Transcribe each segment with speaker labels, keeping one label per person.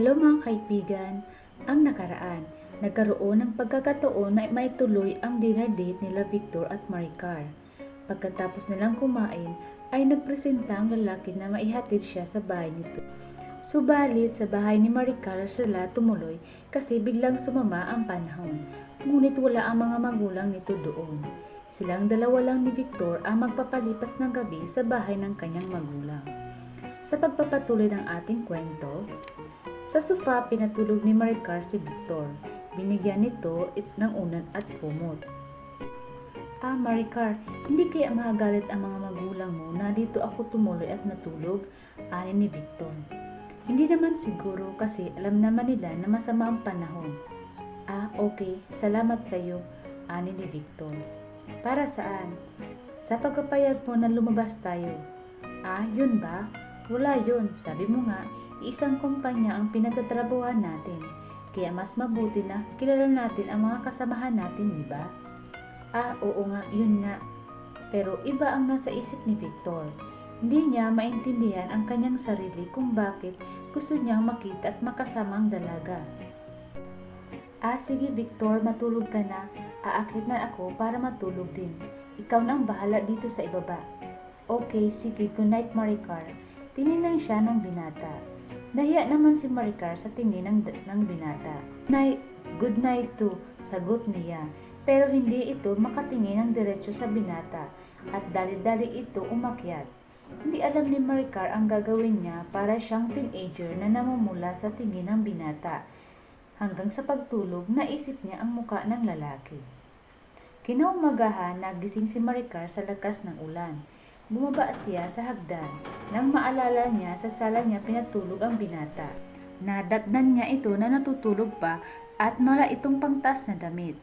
Speaker 1: Hello mga kaibigan, ang nakaraan, nagkaroon ng pagkakataon na maituloy ang dinner date nila Victor at Maricar. Pagkatapos nilang kumain, ay nagpresenta ang lalaki na maihatid siya sa bahay nito. Subalit sa bahay ni Maricar sila tumuloy kasi biglang sumama ang panahon, ngunit wala ang mga magulang nito doon. Silang dalawa lang ni Victor ang magpapalipas ng gabi sa bahay ng kanyang magulang. Sa pagpapatuloy ng ating kwento, sa sofa pinatulog ni Maricar si Victor. Binigyan nito ng unan at kumot. Maricar, hindi kaya mahagalit ang mga magulang mo na dito ako tumuloy at natulog? Ani ni Victor. Hindi naman siguro kasi alam naman nila na masama ang panahon. Okay, salamat sa iyo, ani ni Victor. Para saan? Sa pagpapayag mo na lumabas tayo. Yun ba? Wala yun, sabi mo nga, isang kumpanya ang pinagtatrabuhan natin. Kaya mas mabuti na kilala natin ang mga kasamahan natin, di ba? Oo nga, yun nga. Pero iba ang nasa isip ni Victor. Hindi niya maintindihan ang kanyang sarili kung bakit gusto niyang makita at makasama ang dalaga. Sige Victor, matulog ka na. Aakit na ako para matulog din. Ikaw na ang bahala dito sa ibaba. Okay, sige, good night Maricar. Tiningnan siya ng binata. Nahiya naman si Maricar sa tingin ng binata. Good night too, sagot niya. Pero hindi ito makatingin ng diretso sa binata at dali-dali ito umakyat. Hindi alam ni Maricar ang gagawin niya para siyang teenager na namumula sa tingin ng binata. Hanggang sa pagtulog, naisip niya ang muka ng lalaki. Kinaumagahan, nagising si Maricar sa lakas ng ulan. Bumaba siya sa hagdan. Nang maalala niya, sa sala niya pinatulog ang binata. Nadatnan niya ito na natutulog pa at mala itong pangtas na damit.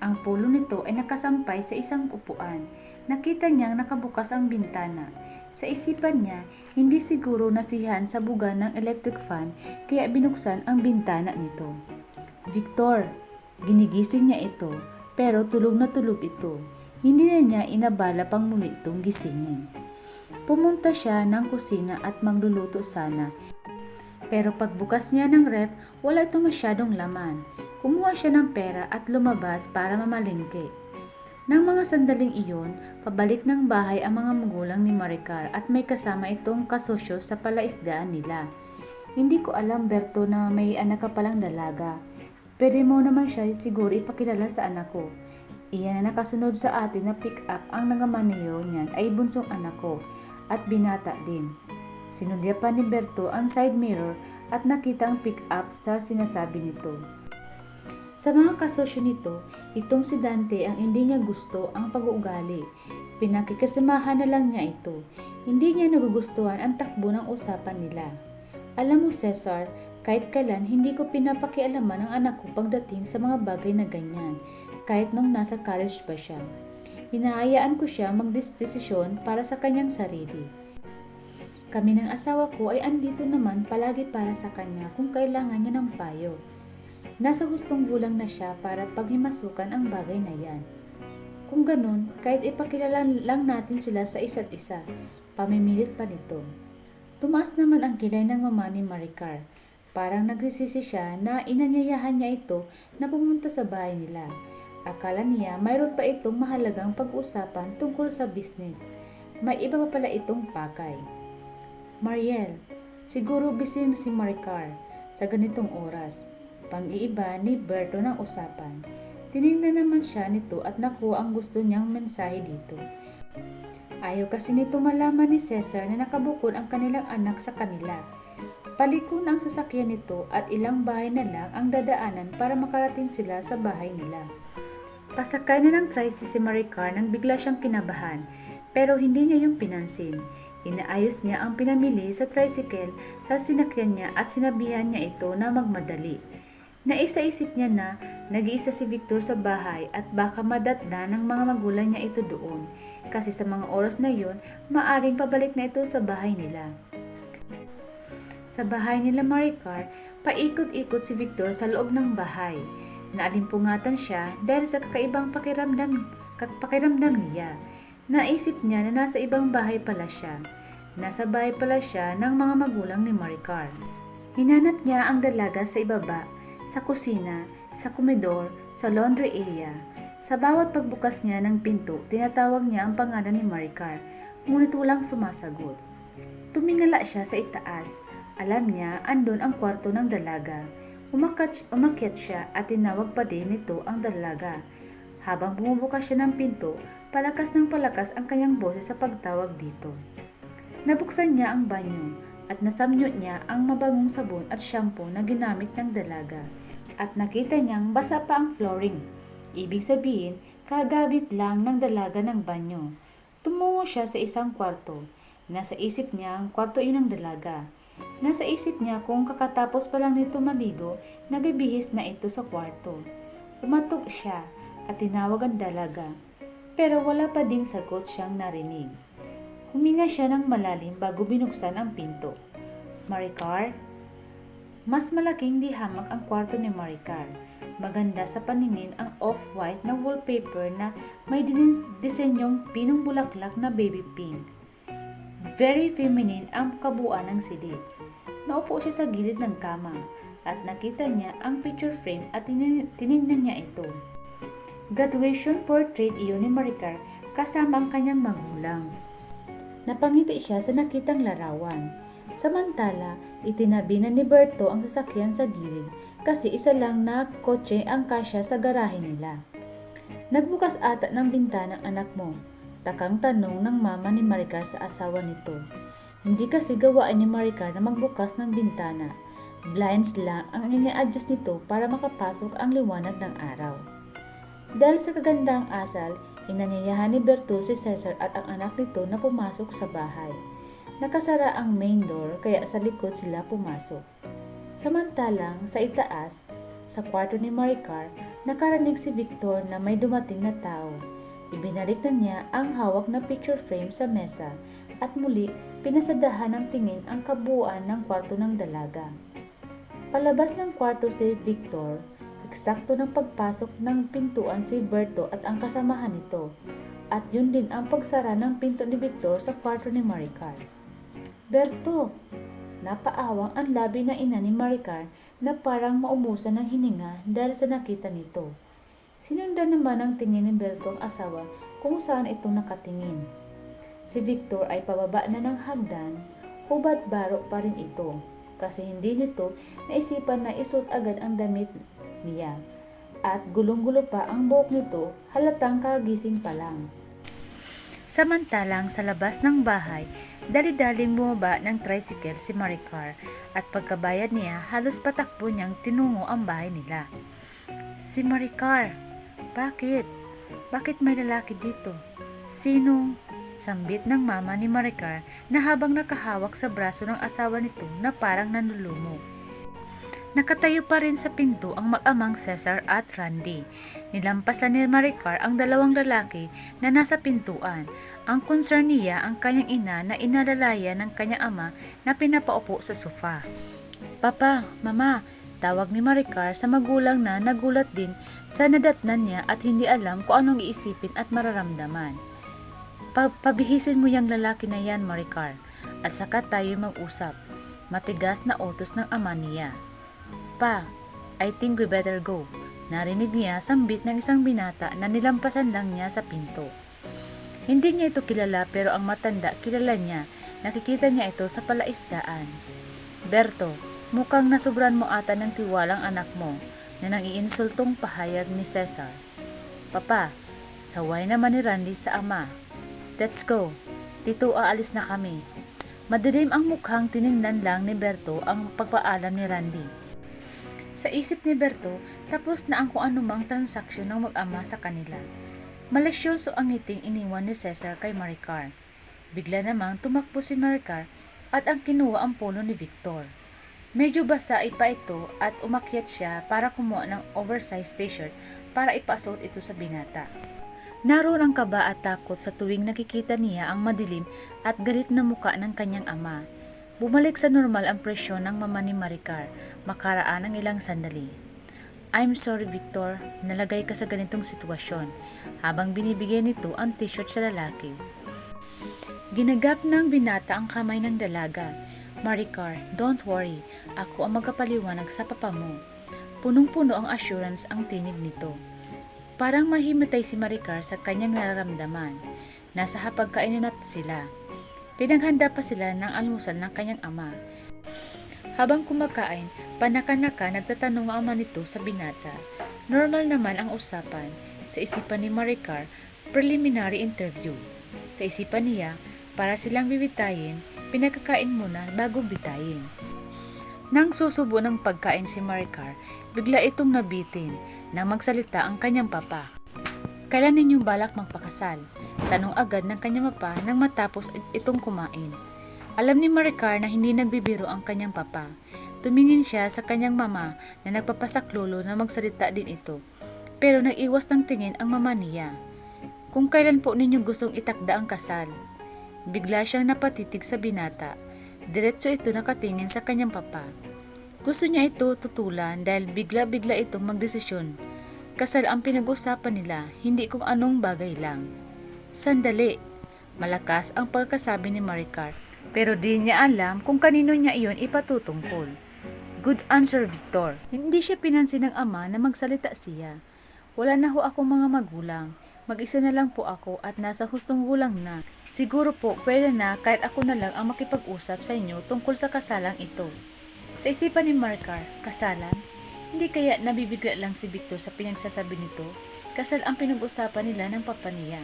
Speaker 1: Ang pulo nito ay nakasampay sa isang upuan. Nakita niyang nakabukas ang bintana. Sa isipan niya, hindi siguro nasihan sa buga ng electric fan kaya binuksan ang bintana nito. Victor, ginigising niya ito, pero tulog na tulog ito. Hindi na niya inabala pang muli itong gisingin. Pumunta siya ng kusina at magluluto sana. Pero pagbukas niya ng ref, wala itong masyadong laman. Kumuha siya ng pera at lumabas para mamalingke. Nang mga sandaling iyon, pabalik ng bahay ang mga magulang ni Maricar at may kasama itong kasosyo sa palaisdaan nila. Hindi ko alam Berto na may anak ka palang dalaga. Pwede mo naman siya siguro ipakilala sa anak ko. Iyan na nakasunod sa atin na pick-up ang nangamanero niyan ay bunsong anak ko at binata din. Sinulya pa ni Berto ang side mirror at nakita ang pick-up sa sinasabi nito. Sa mga kasosyo nito, itong si Dante ang hindi niya gusto ang pag-uugali. Pinakikasamahan na lang niya ito. Hindi niya nagugustuhan ang takbo ng usapan nila. Alam mo Cesar, kahit kailan hindi ko pinapakialaman ang anak ko pagdating sa mga bagay na ganyan. Kahit nung nasa college pa siya. Hinahayaan ko siya magdesisyon para sa kanyang sarili. Kami ng asawa ko ay andito naman palagi para sa kanya kung kailangan niya ng payo. Nasa hustong gulang na siya para paghimasukan ang bagay na yan. Kung ganun, kahit ipakilala lang natin sila sa isa't isa, pamimilit pa nito. Tumaas naman ang kilay ng mama ni Maricar. Parang nagsisisi siya na inanyayahan niya ito na pumunta sa bahay nila. Akala niya mayroon pa itong mahalagang pag-usapan tungkol sa business. May iba pa pala itong pakay. Mariel, siguro busy na si Maricar sa ganitong oras. Pang-iiba ni Berto ng usapan. Tinignan naman siya nito at nakuha ang gusto niyang mensahe dito. Ayaw kasi nito malaman ni Cesar na nakabukod ang kanilang anak sa kanila. Paliko na ang sasakyan nito at ilang bahay na lang ang dadaanan para makarating sila sa bahay nila. Pasakay na ng tricycle si Maricar nang bigla siyang kinabahan, pero hindi niya yung pinansin. Inaayos niya ang pinamili sa tricycle sa sinakyan niya at sinabihan niya ito na magmadali. Naisa-isip niya na nag-iisa si Victor sa bahay at baka madatna ng mga magulang niya ito doon, kasi sa mga oras na yun, maaring pabalik na ito sa bahay nila. Sa bahay nila Maricar, paikot-ikot si Victor sa loob ng bahay. Naalimpungatan siya dahil sa kakaibang pakiramdam niya. Naisip niya na nasa ibang bahay pala siya. Nasa bahay pala siya ng mga magulang ni Maricar. Hinanap niya ang dalaga sa ibaba, sa kusina, sa komedor, sa laundry area. Sa bawat pagbukas niya ng pinto, tinatawag niya ang pangalan ni Maricar, ngunit walang sumasagot. Tumingala siya sa itaas. Alam niya, andon ang kwarto ng dalaga. Umakyat siya at tinawag pa din nito ang dalaga. Habang bumubukas siya ng pinto, palakas ng palakas ang kanyang boses sa pagtawag dito. Nabuksan niya ang banyo at nasamyot niya ang mabagong sabon at shampoo na ginamit ng dalaga. At nakita niyang basa pa ang flooring. Ibig sabihin, kagabit lang ng dalaga ng banyo. Tumungo siya sa isang kwarto. Nasa isip niya ang kwarto yun ng dalaga. Nasa isip niya kung kakatapos pa lang nito maligo, nagibihis na ito sa kwarto. Umatok siya at tinawag ang dalaga. Pero wala pa ding sagot siyang narinig. Huminga siya ng malalim bago binuksan ang pinto. Maricar? Mas malaking dihamak ang kwarto ni Maricar. Maganda sa paningin ang off-white na wallpaper na may disenyong pinong bulaklak na baby pink. Very feminine ang kabuuan ng silid. Naupo siya sa gilid ng kama at nakita niya ang picture frame at tinignan niya ito. Graduation portrait iyon ni Maricar kasama ang kanyang magulang. Napangiti siya sa nakitang larawan. Samantala, itinabi na ni Berto ang sasakyan sa gilid kasi isa lang na kotse ang kasya sa garahe nila. Nagbukas ata ng bintana ang anak mo. Takang tanong ng mama ni Maricar sa asawa nito. Hindi kasi gawain ni Maricar na magbukas ng bintana. Blinds lang ang ini-adjust nito para makapasok ang liwanag ng araw. Dahil sa kagandang asal, inaniyahan ni Berto si Cesar at ang anak nito na pumasok sa bahay. Nakasara ang main door kaya sa likod sila pumasok. Samantalang sa itaas, sa kwarto ni Maricar, nakarinig si Victor na may dumating na tao. Ibinalik na niya ang hawak na picture frame sa mesa at muli pinasadahan ng tingin ang kabuuan ng kwarto ng dalaga. Palabas ng kwarto si Victor, eksakto ng pagpasok ng pintuan si Berto at ang kasamahan nito, at yun din ang pagsara ng pinto ni Victor sa kwarto ni Maricar. Berto! Napaawang ang labi na ina ni Maricar na parang maumusan ng hininga dahil sa nakita nito. Sinundan naman ang tingin ni Berto ang asawa kung saan ito nakatingin. Si Victor ay pababa na ng hagdan, hubad baro pa rin ito kasi hindi nito naisipan na isuot agad ang damit niya at gulong-gulo pa ang buhok nito, halatang kagising pa lang. Samantalang sa labas ng bahay, dali-daling bumaba ng tricycle si Maricar at pagkabayad niya halos patakbo niyang tinungo ang bahay nila. Si Maricar, bakit? Bakit may lalaki dito? Sinong? Sambit ng mama ni Maricar na habang nakahawak sa braso ng asawa nito na parang nanlulumo. Nakatayo pa rin sa pinto ang mag-amang Cesar at Randy. Nilampasan ni Maricar ang dalawang lalaki na nasa pintuan. Ang concern niya ang kanyang ina na inalalaya ng kanyang ama na pinapaupo sa sofa. Papa, Mama, tawag ni Maricar sa magulang na nagulat din sa nadatnan niya at hindi alam kung anong iisipin at mararamdaman. Pabihisin mo yung lalaki na yan, Maricar, at saka tayo mag-usap. Matigas na utos ng ama niya. Pa, I think we better go. Narinig niya sambit ng isang binata na nilampasan lang niya sa pinto. Hindi niya ito kilala pero ang matanda kilala niya. Nakikita niya ito sa palaisdaan. Berto, mukhang nasubran mo ata ng tiwalang anak mo na nang-iinsultong pahayag ni Cesar. Papa, saway naman ni Randy sa ama. Let's go. Tito, aalis na kami. Madilim ang mukhang tiningnan lang ni Berto ang pagpaalam ni Randy. Sa isip ni Berto, tapos na ang kung anumang transaksyon ng mag-ama sa kanila. Malisyoso ang ngiting iniwan ni Cesar kay Maricar. Bigla namang tumakbo si Maricar at ang kinuha ang polo ni Victor. Medyo basa pa ito at umakyat siya para kumuha ng oversized t-shirt para ipasuot ito sa binata. Naroon ang kaba at takot sa tuwing nakikita niya ang madilim at galit na muka ng kanyang ama. Bumalik sa normal ang presyon ng mama ni Maricar, makaraan ng ilang sandali. I'm sorry Victor, nalagay ka sa ganitong sitwasyon, habang binibigyan nito ang t-shirt sa lalaki. Ginagap ng binata ang kamay ng dalaga. Maricar, don't worry, Ako ang magkapaliwanag sa papa mo. Punong-puno ang assurance ang tinig nito. Parang mahimatay si Maricar sa kanyang nararamdaman. Nasa hapagkainan na sila. Pinaghanda pa sila ng almusal ng kanyang ama. Habang kumakain, panaka-naka nagtatanong ang ama nito sa binata. Normal naman ang usapan. Sa isipan ni Maricar, preliminary interview. Sa isipan niya, para silang bibitayin, pinakakain muna bago bitayin. Nang susubo ng pagkain si Maricar, bigla itong nabitin nang magsalita ang kanyang papa. Kailan ninyong balak magpakasal? Tanong agad ng kanyang papa nang matapos itong kumain. Alam ni Maricar na hindi nagbibiro ang kanyang papa. Tumingin siya sa kanyang mama na nagpapasaklolo na magsalita din ito. Pero nag-iwas ng tingin ang mama niya. Kung kailan po ninyo gustong itakda ang kasal? Bigla siyang napatitig sa binata. Diretso ito nakatingin sa kanyang papa. Gusto niya ito tutulan dahil bigla-bigla itong magdesisyon. Kasal ang pinag-usapan nila, hindi kung anong bagay lang. Sandali! Malakas ang pagkasabi ni Maricar, pero di niya alam kung kanino niya iyon ipatutungkol. Good answer, Victor. Hindi siya pinansin ng ama na magsalita siya. Wala na ho akong mga magulang. Mag-isa na lang po ako at nasa hustong gulang na. Siguro po pwede na kahit ako na lang ang makipag-usap sa inyo tungkol sa kasalang ito. Sa isipan ni Maricar, kasalan? Hindi kaya nabibigla lang si Victor sa pinagsasabi nito? Kasal ang pinag-usapan nila ng papa niya.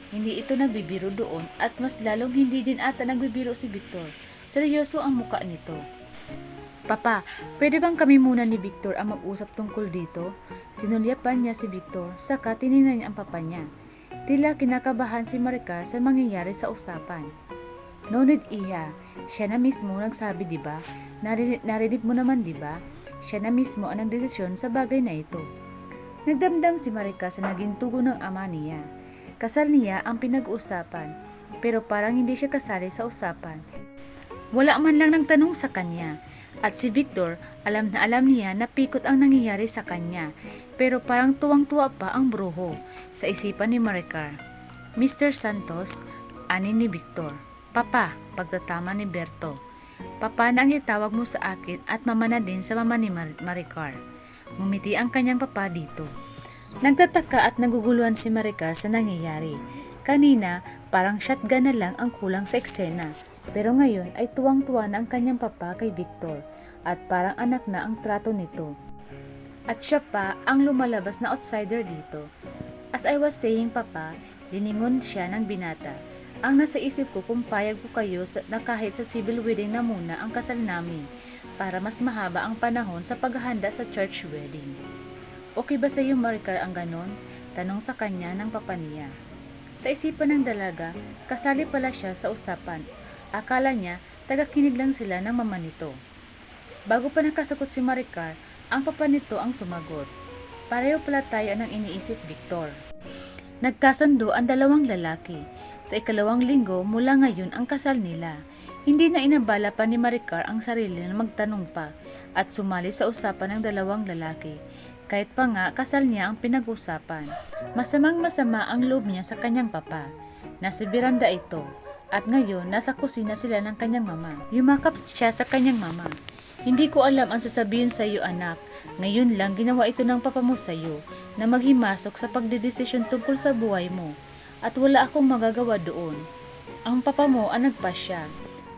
Speaker 1: Hindi ito nagbibiro doon at mas lalong hindi din ata nagbibiro si Victor. Seryoso ang muka nito. Papa, pwede bang kami muna ni Victor ang mag-usap tungkol dito? Sinulyapan niya si Victor, saka tinignan niya ang papa niya. Tila kinakabahan si Maricar sa mangyayari sa usapan. No need, Iha. Siya na mismo nagsabi, diba? Narinig mo naman, diba? Siya na mismo ang nagdesisyon sa bagay na ito. Nagdamdam si Maricar sa naging tugon ng ama niya. Kasal niya ang pinag-uusapan, pero parang hindi siya kasali sa usapan. Wala man lang nagtanong sa kanya. At si Victor, alam na alam niya na pikot ang nangyayari sa kanya, pero parang tuwang-tuwa pa ang bruho sa isipan ni Maricar. Mr. Santos, ani ni Victor. Papa, pagtatama ni Berto. Papa na ang itawag mo sa akin at mama na din sa mama ni Maricar. Mumiti ang kanyang papa dito. Nagtataka at naguguluhan si Maricar sa nangyayari. Kanina, parang shotgun na lang ang kulang sa eksena. Pero ngayon ay tuwang-tuwa na ang kanyang papa kay Victor at parang anak na ang trato nito. At siya pa ang lumalabas na outsider dito. As I was saying, Papa, liningon siya ng binata. Ang nasa isip ko kung payag ko kayo na kahit sa civil wedding na muna ang kasal namin para mas mahaba ang panahon sa paghahanda sa church wedding. Okay ba sa iyo, Maricar, ang ganon? Tanong sa kanya ng papa niya. Sa isipan ng dalaga, kasali pala siya sa usapan. Akala niya, tagakinig lang sila ng mama nito. Bago pa nakasagot si Maricar, ang papa nito ang sumagot. Pareho pala tayo ng iniisip, Victor. Nagkasundo ang dalawang lalaki. Sa ikalawang linggo mula ngayon ang kasal nila. Hindi na inabala pa ni Maricar ang sarili na magtanong pa at sumali sa usapan ng dalawang lalaki. Kahit pa nga kasal niya ang pinag-usapan. Masamang-masama ang loob niya sa kanyang papa. Nasa biranda ito. At ngayon, nasa kusina sila ng kanyang mama. Yumakap siya sa kanyang mama. Hindi ko alam ang sasabihin sa iyo, anak. Ngayon lang ginawa ito ng papa mo sa iyo na maghimasok sa pagdedesisyon tungkol sa buhay mo. At wala akong magagawa doon. Ang papa mo ang nagpasya.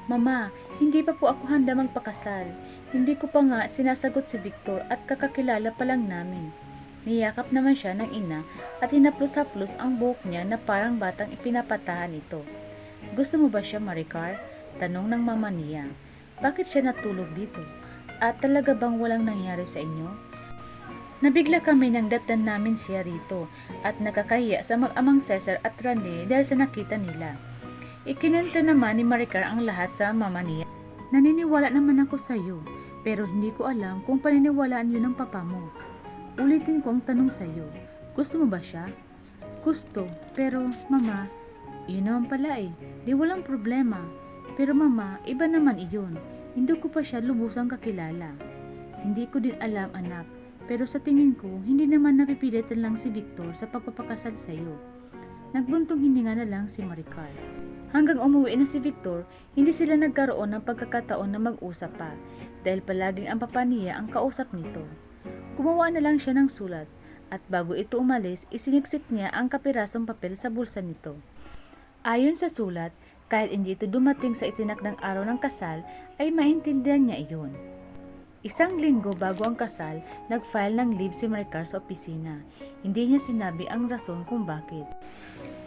Speaker 1: Mama, hindi pa po ako handa magpakasal. Hindi ko pa nga sinasagot si Victor at kakakilala pa lang namin. Niyakap naman siya ng ina at hinaplos-haplos ang buhok niya na parang batang ipinapatahan ito. Gusto mo ba siya, Maricar? Tanong ng mama niya. Bakit siya natulog dito? At talaga bang walang nangyari sa inyo? Nabigla kami nang datan namin siya rito at nakakahiya sa mag-amang Cesar at Randy dahil sa nakita nila. Ikinunta naman ni Maricar ang lahat sa mama niya. Naniniwala naman ako sa iyo, pero hindi ko alam kung paniniwalaan yun ng papa mo. Ulitin ko ang tanong sa iyo. Gusto mo ba siya? Gusto, pero mama, yun naman pala eh, di walang problema. Pero mama, iba naman iyon. Hindi ko pa siya lubusang kakilala. Hindi ko din alam, anak. Pero sa tingin ko, hindi naman napipilitan lang si Victor sa pagpapakasal sa iyo. Nagbuntong hininga na lang si Maricar. Hanggang umuwi na si Victor, hindi sila nagkaroon ng pagkakataon na mag-usap pa dahil palaging ang papa niya ang kausap nito. Gumawa na lang siya ng sulat at bago ito umalis, isiniksik niya ang kapirasong papel sa bulsa nito. Ayon sa sulat, kahit hindi ito dumating sa itinakdang araw ng kasal, ay maintindihan niya iyon. Isang linggo bago ang kasal, nag-file ng leave si Maricar sa opisina. Hindi niya sinabi ang rason kung bakit.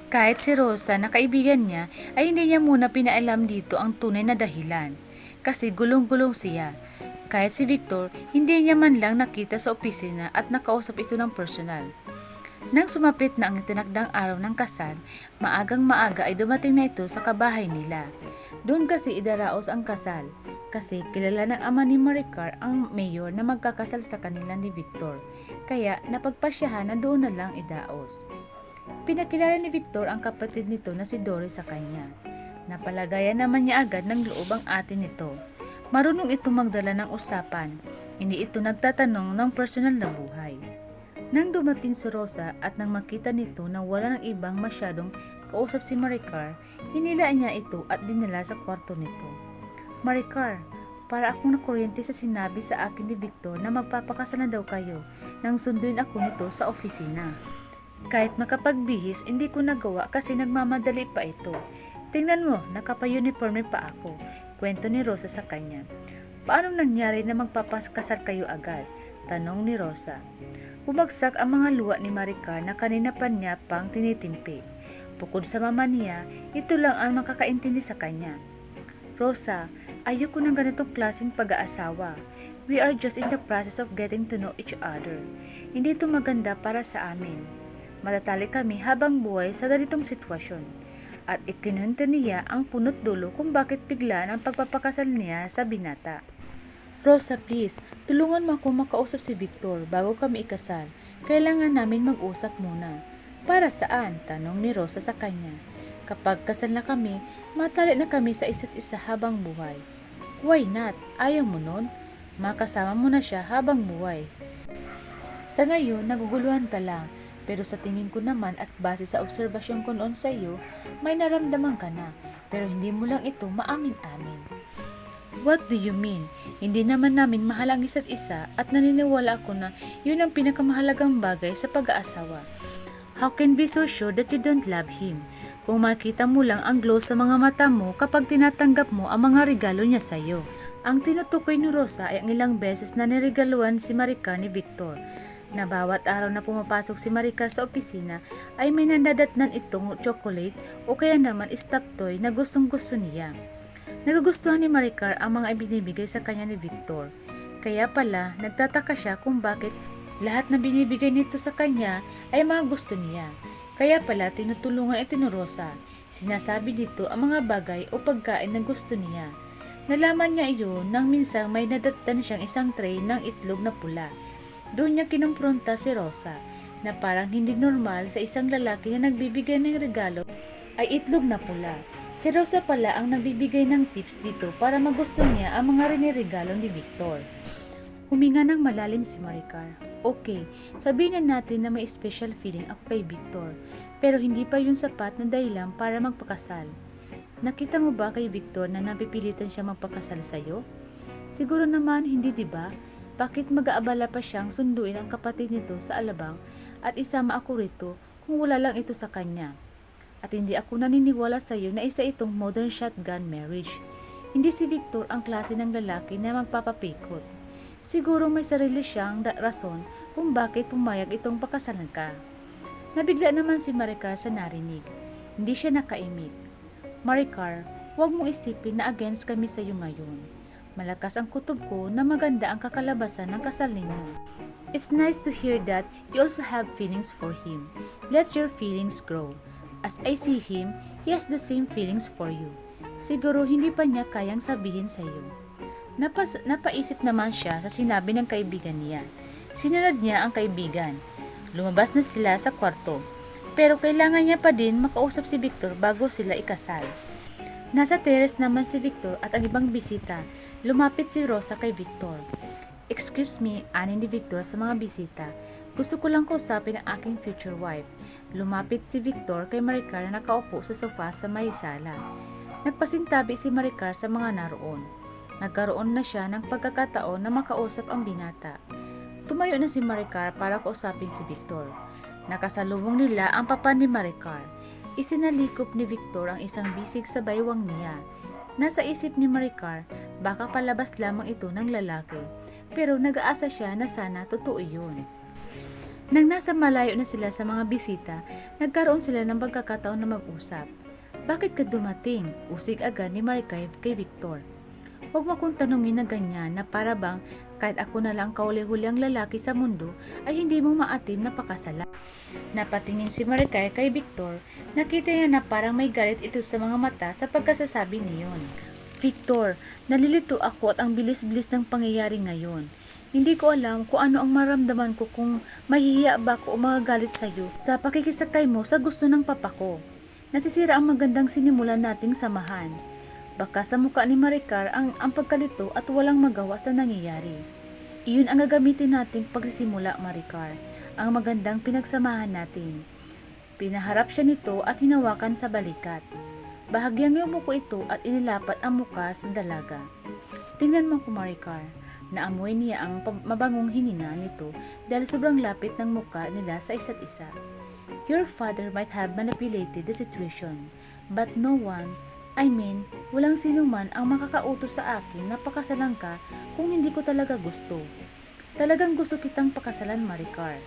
Speaker 1: Kahit si Rosa na kaibigan niya, ay hindi niya muna pinaalam dito ang tunay na dahilan. Kasi gulong-gulong siya. Kahit si Victor, hindi niya man lang nakita sa opisina at nakausap ito ng personal. Nang sumapit na ang itinakdang araw ng kasal, maagang maaga ay dumating na ito sa kabahay nila. Doon kasi idaraos ang kasal, kasi kilala ng ama ni Maricar ang mayor na magkakasal sa kanila ni Victor, kaya napagpasyahan na doon na lang idaos. Pinakilala ni Victor ang kapatid nito na si Doris sa kanya. Napalagayan naman niya agad ng loob ang ate nito. Marunong ito magdala ng usapan, hindi ito nagtatanong ng personal na buhay. Nang dumating si Rosa at nang makita nito na wala ng ibang masyadong kausap si Maricar, hinilaan niya ito at dinala sa kwarto nito. Maricar, para akong nakuryente sa sinabi sa akin ni Victor na magpapakasal na daw kayo nang sunduin ako nito sa opisina. Kahit makapagbihis, hindi ko nagawa kasi nagmamadali pa ito. Tingnan mo, nakapa-uniforme pa ako, kwento ni Rosa sa kanya. Paano nangyari na magpapakasal kayo agad? Tanong ni Rosa. Bumagsak ang mga luha ni Maricar na kanina pa niya pang tinitimpi. Bukod sa mama niya, ito lang ang makakaintindi sa kanya. Rosa, ayoko ng ganitong klaseng pag-aasawa. We are just in the process of getting to know each other. Hindi ito maganda para sa amin. Matatali kami habang buhay sa ganitong sitwasyon. At ikinunto niya ang punot dulo kung bakit bigla ang pagpapakasal niya sa binata. Rosa, please, tulungan mo ako makausap si Victor bago kami ikasal. Kailangan namin mag-usap muna. Para saan? Tanong ni Rosa sa kanya. Kapag kasal na kami, matali na kami sa isa't isa habang buhay. Why not? Ayaw mo nun? Makasama mo na siya habang buhay. Sa ngayon, naguguluhan ka lang. Pero sa tingin ko naman at base sa obserbasyon ko noon sa iyo, may naramdaman ka na. Pero hindi mo lang ito maamin-amin. What do you mean? Hindi naman namin mahal ang isa't isa at naniniwala ako na yun ang pinakamahalagang bagay sa pag-aasawa. How can be so sure that you don't love him? Kung makita mo lang ang glow sa mga mata mo kapag tinatanggap mo ang mga regalo niya sa iyo. Ang tinutukoy ni Rosa ay ang ilang beses na niregaluhan si Maricar ni Victor. Na bawat araw na pumapasok si Maricar sa opisina ay may nandadatnan itong chocolate o kaya naman stop toy na gustong-gusto niya. Nagugustuhan ni Maricar ang mga ibinibigay sa kanya ni Victor. Kaya pala, nagtataka siya kung bakit lahat na binibigay nito sa kanya ay mga gusto niya. Kaya pala, tinutulungan ito ni Rosa. Sinasabi dito ang mga bagay o pagkain na gusto niya. Nalaman niya iyon nang minsang may nadatnan siyang isang tray ng itlog na pula. Doon niya kinumpronta si Rosa na parang hindi normal sa isang lalaki na nagbibigay ng regalo ay itlog na pula. Si Rosa pala ang nagbibigay ng tips dito para magusto niya ang mga riniregalo ni Victor. Huminga ng malalim si Maricar. Okay, sabihin na natin na may special feeling ako kay Victor, pero hindi pa yun sapat na dahilan para magpakasal. Nakita mo ba kay Victor na napipilitan siya magpakasal sa'yo? Siguro naman hindi, diba? Bakit mag-aabala pa siyang sunduin ang kapatid nito sa alabang at isama ako rito kung wala lang ito sa kanya? At hindi ako naniniwala sa iyo na isa itong modern shotgun marriage. Hindi si Victor ang klase ng lalaki na magpapapikot. Siguro may sarili siyang rason kung bakit pumayag itong pakasalan ka. Nabigla naman si Maricar sa narinig. Hindi siya nakaimik. Maricar, huwag mong isipin na against kami sa iyo ngayon. Malakas ang kutob ko na maganda ang kakalabasan ng kasal ninyo. It's nice to hear that you also have feelings for him. Let your feelings grow. As I see him, he has the same feelings for you. Siguro hindi pa niya kayang sabihin sa iyo. Napaisip naman siya sa sinabi ng kaibigan niya. Sinunod niya ang kaibigan. Lumabas na sila sa kwarto. Pero kailangan niya pa din makausap si Victor bago sila ikasal. Nasa terrace naman si Victor at ang ibang bisita. Lumapit si Rosa kay Victor. Excuse me, ani ni Victor sa mga bisita. Gusto ko lang kausapin ang aking future wife. Lumapit si Victor kay Maricar na nakaupo sa sofa sa may sala. Nagpasintabi si Maricar sa mga naroon. Nagkaroon na siya ng pagkakataon na makausap ang binata. Tumayo na si Maricar para kausapin si Victor. Nakasalubong nila ang papa ni Maricar. Isinalikop ni Victor ang isang bisig sa baywang niya. Nasa isip ni Maricar, baka palabas lamang ito ng lalaki, pero nag-aasa siya na sana totoo yun. Nang nasa malayo na sila sa mga bisita, nagkaroon sila ng pagkakataon na mag-usap. Bakit ka dumating? Usig agad ni Maricar kay Victor. Huwag mo akong tanungin na ganyan na para bang kahit ako na lang kauli-huliang lalaki sa mundo ay hindi mo maatim na pakasalan. Napatingin si Maricar kay Victor, nakita niya na parang may galit ito sa mga mata sa pagkasasabi niyon. Victor, nalilito ako at ang bilis-bilis ng pangyayari ngayon. Hindi ko alam kung ano ang maramdaman ko kung mahihiya ba ako o magagalit sa iyo sa pakikisakay mo sa gusto ng papa ko. Nasisira ang magandang sinimulan nating samahan. Baka sa mukha ni Maricar ang pagkalito at walang magawa sa nangyayari. Iyon ang gagamitin nating pagsisimula, Maricar, ang magandang pinagsamahan natin. Pinaharap siya nito at hinawakan sa balikat. Bahagyang yumuko ito at inilapat ang muka sa dalaga. Tingnan mo ko, Maricar. Naamoy niya ang mabangong hininga nito dahil sobrang lapit ng muka nila sa isa't isa. Your father might have manipulated the situation, but no one, walang sino man ang makakautos sa akin na pakasalan ka kung hindi ko talaga gusto. Talagang gusto kitang pakasalan, Maricar.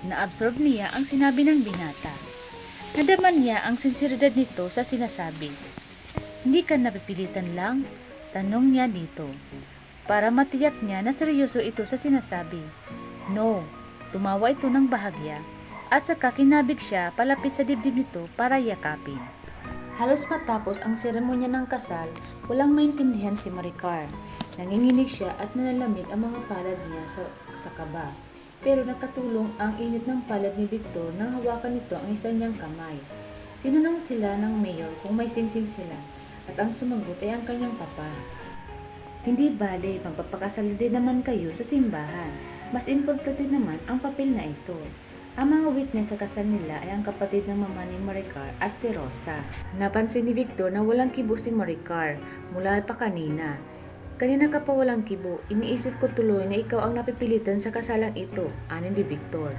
Speaker 1: Na-absorb niya ang sinabi ng binata. Nadaman niya ang sinseridad nito sa sinasabi. Hindi ka napipilitan lang? Tanong niya dito. Para matiyak niya na seryoso ito sa sinasabi. No, tumawa ito ng bahagya at saka kinabig siya palapit sa dibdib nito para yakapin. Halos matapos ang seremonya ng kasal, walang maintindihan si Maricar. Nanginginig siya at nalalamig ang mga palad niya sa kaba. Pero nakatulong ang init ng palad ni Victor nang hawakan nito ang isa niyang kamay. Tinanong sila ng mayor kung may singsing sila at ang sumagot ay ang kanyang papa. Hindi bale, magpapakasal din naman kayo sa simbahan. Mas importante naman ang papel na ito. Ang mga witness sa kasal nila ay ang kapatid ng mama ni Maricar at si Rosa. Napansin ni Victor na walang kibo si Maricar mula pa kanina. Kanina ka pa walang kibo, iniisip ko tuloy na ikaw ang napipilitan sa kasalang ito, anin ni Victor.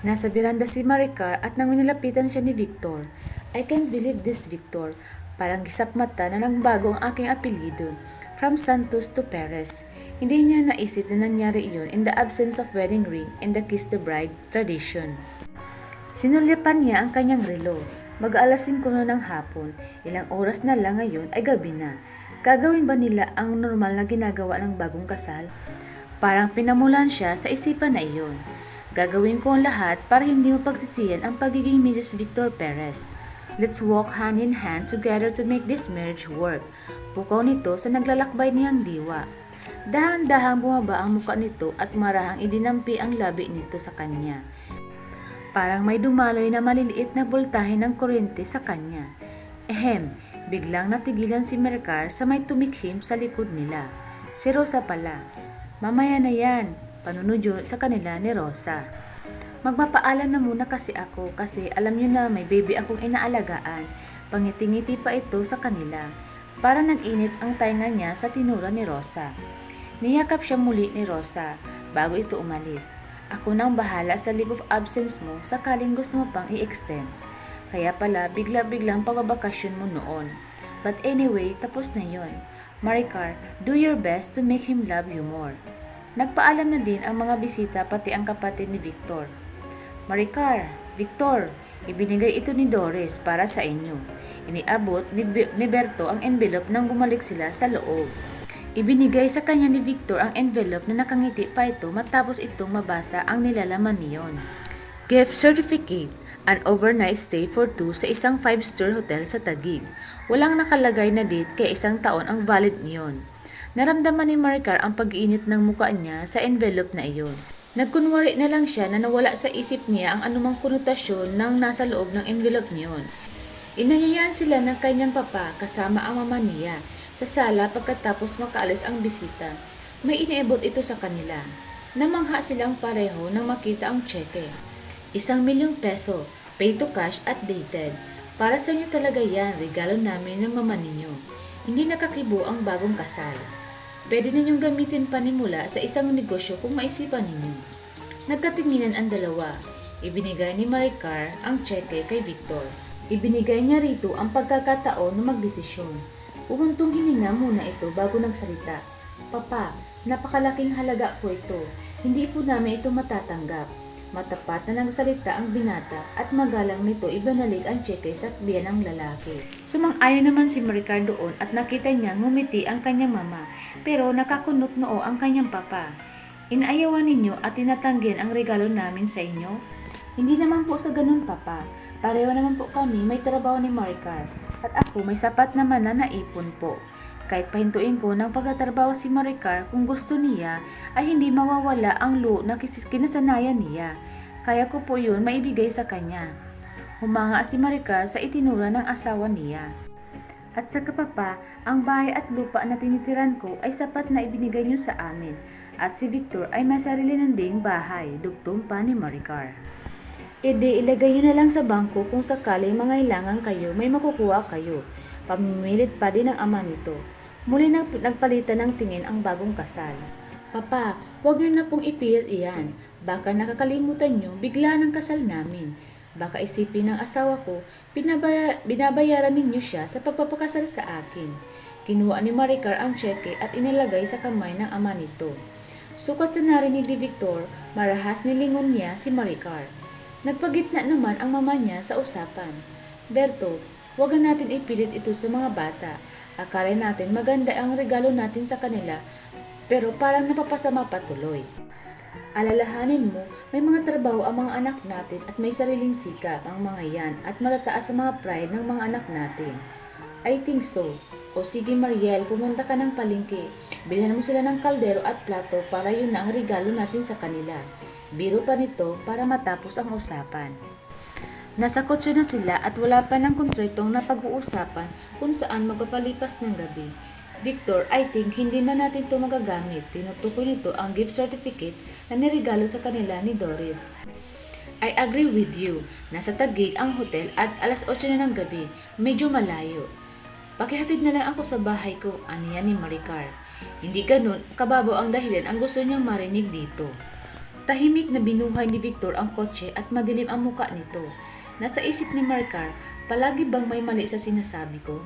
Speaker 1: Nasa biranda si Maricar at nang nilapitan siya ni Victor. I can't believe this, Victor. Parang gisap mata na nagbago ang aking apelyido. From Santos to Perez. Hindi niya naisip na nangyari iyon in the absence of wedding ring and the kiss the bride tradition. Sinulyapan niya ang kanyang relo. Mag-aalas 5 na ng hapon. Ilang oras na lang ngayon ay gabi na. Gagawin ba nila ang normal na ginagawa ng bagong kasal? Parang pinamulan siya sa isipan na iyon. Gagawin ko ang lahat para hindi mapagsisiyan ang pagiging Mrs. Victor Perez. Let's walk hand in hand together to make this marriage work. Pukaw nito sa naglalakbay niyang diwa. Dahan-dahang bumaba ang muka nito at marahang idinampi ang labi nito sa kanya. Parang may dumaloy na maliliit na boltahe ng kuryente sa kanya. Biglang natigilan si Maricar sa may tumikhim sa likod nila. Si Rosa pala. Mamaya na yan, panunudyo sa kanila ni Rosa. Magpapaalam na muna kasi ako kasi alam niyo na may baby akong inaalagaan. Pangiti-ngiti pa ito sa kanila. Para nag-init ang tainga niya sa tinura ni Rosa. Niyakap siya muli ni Rosa bago ito umalis. Ako nang bahala sa leave of absence mo sakaling gusto mo pang i-extend. Kaya pala bigla-biglang pagbabakasyon mo noon. But anyway, tapos na yon. Maricar, do your best to make him love you more. Nagpaalam na din ang mga bisita pati ang kapatid ni Victor. Maricar, Victor, ibinigay ito ni Doris para sa inyo. Iniabot ni Berto ang envelope nang bumalik sila sa loob. Ibinigay sa kanya ni Victor ang envelope na nakangiti pa ito matapos itong mabasa ang nilalaman niyon. Gift certificate, an overnight stay for 2 sa isang 5-star hotel sa Taguig. Walang nakalagay na date kaya 1 taon ang valid niyon. Naramdaman ni Maricar ang pag-iinit ng mukha niya sa envelope na iyon. Nagkunwari na lang siya na nawala sa isip niya ang anumang konotasyon ng nasa loob ng envelope niyon. Inahayaan sila ng kanyang papa kasama ang mama niya sa sala pagkatapos makaalis ang bisita. May iniabot ito sa kanila. Namangha silang pareho nang makita ang tseke. 1,000,000 peso, pay to cash at dated. Para sa inyo talaga yan, regalo namin ng mama ninyo. Hindi nakakibo ang bagong kasal. Pwede ninyong gamitin panimula sa isang negosyo kung maisipan ninyo. Nagkatinginan ang dalawa. Ibinigay ni Maricar ang tseke kay Victor. Ibinigay niya rito ang pagkakataon na magdesisyon. Umuntong hininga muna ito bago nagsalita. Papa, napakalaking halaga po ito. Hindi po namin ito matatanggap. Matapat na nagsalita ang binata at magalang nito ibinalik ang tseke sa biyanang lalaki. Sumang-ayon naman si Maricar doon at nakita niya ngumiti ang kanyang mama, pero nakakunot noo ang kanyang papa. Inaayawan ninyo at tinatanggihan ang regalo namin sa inyo? Hindi naman po sa ganun, papa. Pareho naman po kami may trabaho ni Maricar at ako may sapat naman na naipon po. Kahit pahintuin ko ng pagtatrabaho si Maricar, kung gusto niya ay hindi mawawala ang luho na kinasanayan niya. Kaya ko po yun maibigay sa kanya. Humanga si Maricar sa itinura ng asawa niya. At sa kapapa, ang bahay at lupa na tinitiran ko ay sapat na ibinigay niyo sa amin. At si Victor ay may sarili ng ding bahay, dugtong pa ni Maricar. Ede, ilagay niyo na lang sa bangko kung sakaling mangailangan kayo, may makukuha kayo. Pamimilit pa din ang ama nito. Muli nagpalitan ng tingin ang bagong kasal. Papa, huwag niyo na pong ipilit iyan. Baka nakakalimutan niyo bigla ng kasal namin. Baka isipin ng asawa ko, binabayaran ninyo siya sa pagpapakasal sa akin. Kinuha ni Maricar ang tseke at inilagay sa kamay ng ama nito. Sukat sa narinig ni Victor, marahas nilingon niya si Maricar. Nagpagitna naman ang mama niya sa usapan. Berto, huwag natin ipilit ito sa mga bata. Akala natin maganda ang regalo natin sa kanila, pero parang napapasama patuloy. Alalahanin mo, may mga trabaho ang mga anak natin at may sariling sikap ang mga yan at matataas ang mga pride ng mga anak natin. I think so. O sige Mariel, pumunta ka ng palengke. Bilhan mo sila ng kaldero at plato para yun na ang regalo natin sa kanila. Biro pa nito para matapos ang usapan. Nasa kotse na sila at wala pa ng konkretong na pag-uusapan kung saan magpapalipas ng gabi. Victor, I think hindi na natin ito magagamit. Tinutukoy nito ang gift certificate na niregalo sa kanila ni Doris. I agree with you. Nasa Taguig ang hotel at alas 8 na ng gabi. Medyo malayo. Pakihatid na lang ako sa bahay ko, aniya ni Maricar. Hindi ganun, kababaw ang dahilan ang gusto niyang marinig dito. Tahimik na binuhay ni Victor ang kotse at madilim ang muka nito. Nasa isip ni Maricar, palagi bang may mali sa sinasabi ko?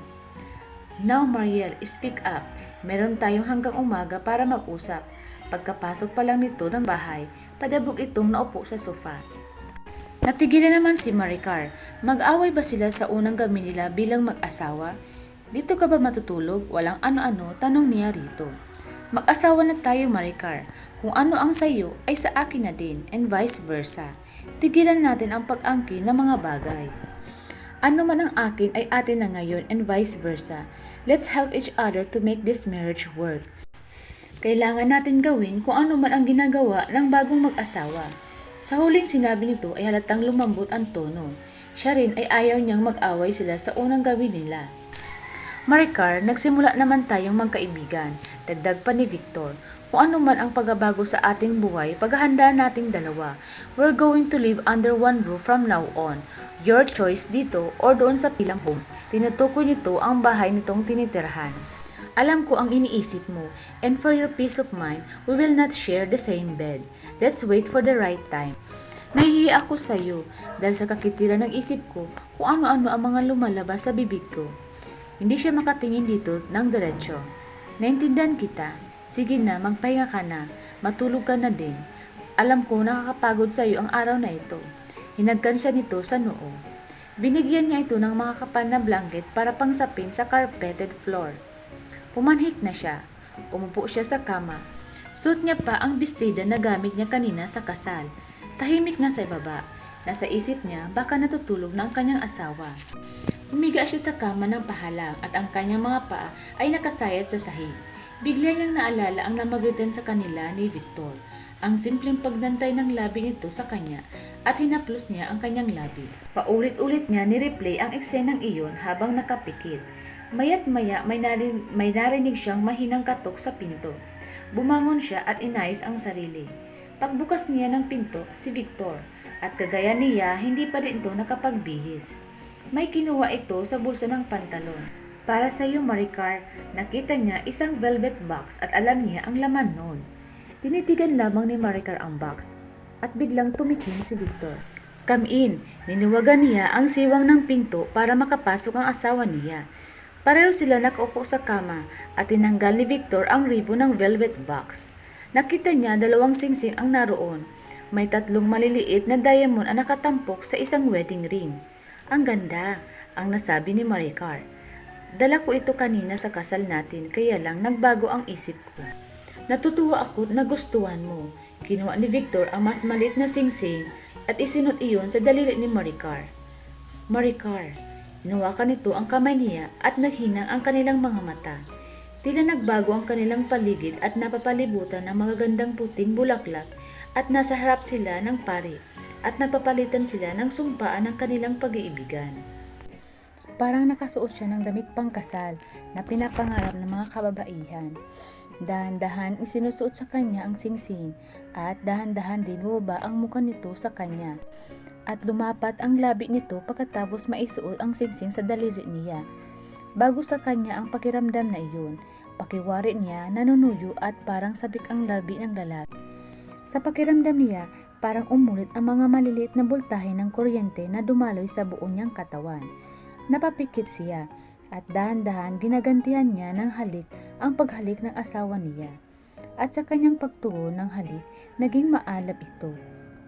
Speaker 1: Now Mariel, speak up. Meron tayong hanggang umaga para mag-usap. Pagkapasok pa lang nito ng bahay, padabog itong naupo sa sofa. Natigilan naman si Maricar. Mag-away ba sila sa unang gabi nila bilang mag-asawa? Dito ka ba matutulog? Walang ano-ano, tanong niya rito. Mag-asawa na tayo Maricar. Kung ano ang sayo ay sa akin na din and vice versa. Tigilan natin ang pag-angkin ng mga bagay. Ano man ang akin ay atin na ngayon and vice versa. Let's help each other to make this marriage work. Kailangan natin gawin kung ano man ang ginagawa ng bagong mag-asawa. Sa huling sinabi nito ay halatang lumambot ang tono. Siya rin ay ayaw niyang mag-away sila sa unang gabi nila. Maricar, nagsimula naman tayong magkaibigan. Dagdag pa ni Victor. Kung ano man ang pagbabago sa ating buhay, paghahanda nating dalawa. We're going to live under one roof from now on. Your choice dito or doon sa Pilang Homes. Tinutukoy nito ang bahay nitong tinitirhan. Alam ko ang iniisip mo, and for your peace of mind, we will not share the same bed. Let's wait for the right time. Nahihiya ako sa iyo dahil sa kakitiran ng isip ko kung ano-ano ang mga lumalabas sa bibig ko. Hindi siya makatingin dito ng diretsyo. Naintindihan kita. Sige na, magpahinga ka na. Matulog ka na din. Alam ko nakakapagod sa iyo ang araw na ito. Hinagkan siya nito sa noo. Binigyan niya ito ng mga kapal na blanket para pangsapin sa carpeted floor. Pumanhik na siya. Umupo siya sa kama. Suot niya pa ang bestida na gamit niya kanina sa kasal. Tahimik na sa ibaba. Nasa isip niya baka natutulog na ang kanyang asawa. Umiga siya sa kama ng pahalang at ang kanyang mga paa ay nakasayad sa sahig. Bigla niyang naalala ang namagitan sa kanila ni Victor. Ang simpleng pagnantay ng labi nito sa kanya at hinaplos niya ang kanyang labi. Paulit-ulit niya ni-replay ang eksenang iyon habang nakapikit. Maya't maya may narinig siyang mahinang katok sa pinto. Bumangon siya at inayos ang sarili. Pagbukas niya ng pinto, si Victor, at kagaya niya hindi pa din ito nakapagbihis. May kinuha ito sa bulsa ng pantalon. Para sa iyo, Maricar, nakita niya isang velvet box at alam niya ang laman noon. Tinitigan lamang ni Maricar ang box at biglang tumikim si Victor. Come in, niniwagan niya ang siwang ng pinto para makapasok ang asawa niya. Pareho sila nakaupo sa kama at tinanggal ni Victor ang ribbon ng velvet box. Nakita niya 2 singsing ang naroon. May 3 maliliit na diamond ang nakatampok sa isang wedding ring. Ang ganda, ang nasabi ni Maricar. Dala ko ito kanina sa kasal natin kaya lang nagbago ang isip ko. Natutuwa ako na gustuhan mo. Kinuha ni Victor ang mas maliit na singsing at isinot iyon sa daliri ni Maricar. Maricar, hinawakan nito ang kamay niya at naghinang ang kanilang mga mata. Tila nagbago ang kanilang paligid at napapalibutan ng mga gandang puting bulaklak at nasa harap sila ng pari at nagpapalitan sila ng sumpaan ng kanilang pag-iibigan. Parang nakasuot siya ng damit pangkasal na pinapangarap ng mga kababaihan. Dahan-dahan isinusuot sa kanya ang singsing at dahan-dahan din bumaba ang mukha nito sa kanya. At lumapat ang labi nito pagkatapos maisuot ang singsing sa daliri niya. Bago sa kanya ang pakiramdam na iyon, pakiwari niya nanunuyo at parang sabik ang labi ng lalaki. Sa pakiramdam niya, parang umulit ang mga maliliit na bultahe ng kuryente na dumaloy sa buo niyang katawan. Napapikit siya at dahan-dahan ginagantihan niya ng halik ang paghalik ng asawa niya. At sa kanyang pagtuon ng halik, naging maalab ito.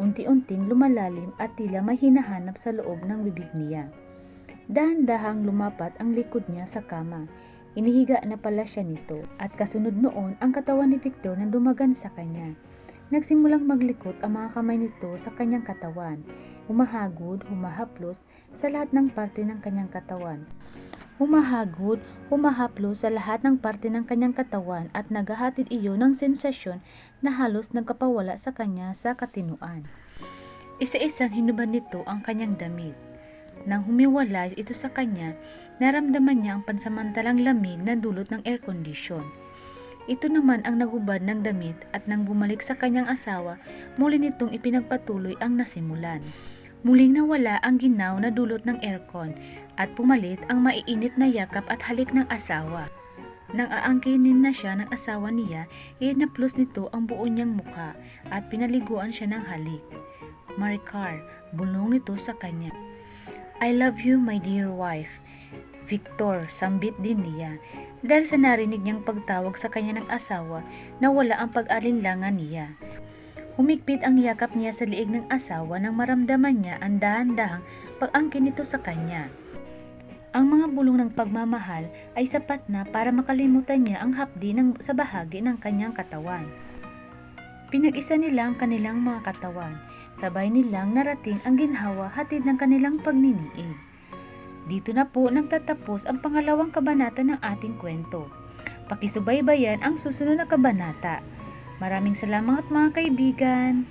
Speaker 1: Unti-unting lumalalim at tila may hinahanap sa loob ng bibig niya. Dahan-dahang lumapat ang likod niya sa kama. Inihiga na pala siya nito at kasunod noon ang katawan ni Victor na dumagan sa kanya. Nagsimulang maglikot ang mga kamay nito sa kanyang katawan. Humahagod, humahaplos sa lahat ng parte ng kanyang katawan. Humahagod, humahaplos sa lahat ng parte ng kanyang katawan at naghahatid iyon ng sensasyon na halos nagkapawala sa kanya sa katinuan. Isa-isang hinubad nito ang kanyang damit. Nang humiwalay ito sa kanya, naramdaman niya ang pansamantalang lamig na dulot ng air condition. Ito naman ang nagubad ng damit at nang bumalik sa kanyang asawa, muli nitong ipinagpatuloy ang nasimulan. Muling nawala ang ginaw na dulot ng aircon at pumalit ang maiinit na yakap at halik ng asawa. Nang aangkinin na siya ng asawa niya, inaplos nito ang buo niyang mukha at pinaliguan siya ng halik. Maricar, bulong nito sa kanya. I love you, my dear wife. Victor, sambit din niya. Dahil sa narinig niyang pagtawag sa kanya ng asawa, nawala ang pag-alinlangan niya. Humigpit ang yakap niya sa liig ng asawa nang maramdaman niya ang dahan-dahang pag-angkin nito sa kanya. Ang mga bulong ng pagmamahal ay sapat na para makalimutan niya ang hapdi sa bahagi ng kanyang katawan. Pinag-isa nila ang kanilang mga katawan, sabay nilang narating ang ginhawa hatid ng kanilang pagniniig. Dito na po nagtatapos ang pangalawang kabanata ng ating kwento. Pakisubaybayan ang susunod na kabanata. Maraming salamat mga kaibigan!